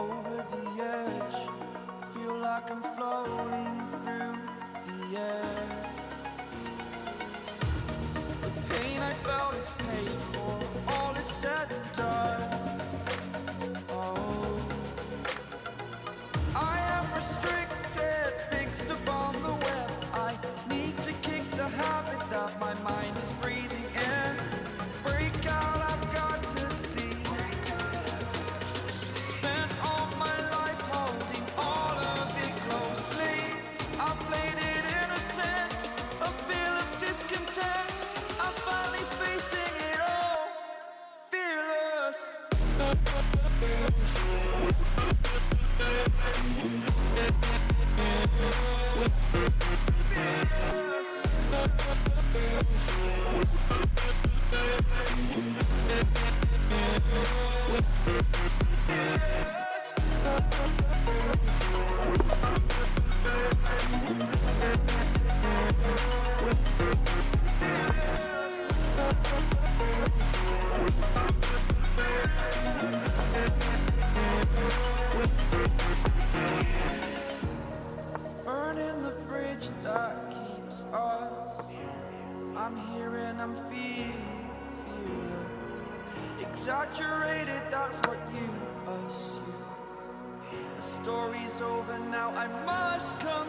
over the edge. Feel like I'm floating through the air. The pain I felt is paid for, all is said and done. Oh, I am restricted, fixed upon the web. I need to kick the habit that my mind is breathing in. Break out, I've got to see. Spent all my life holding all of it closely. I played it innocent, a feel of discontent. I'm finally facing it all, fearless. Burning the bridge that keeps us. I'm here and I'm feeling fearless. Exaggerated, that's what you assume. The story's over now, I must come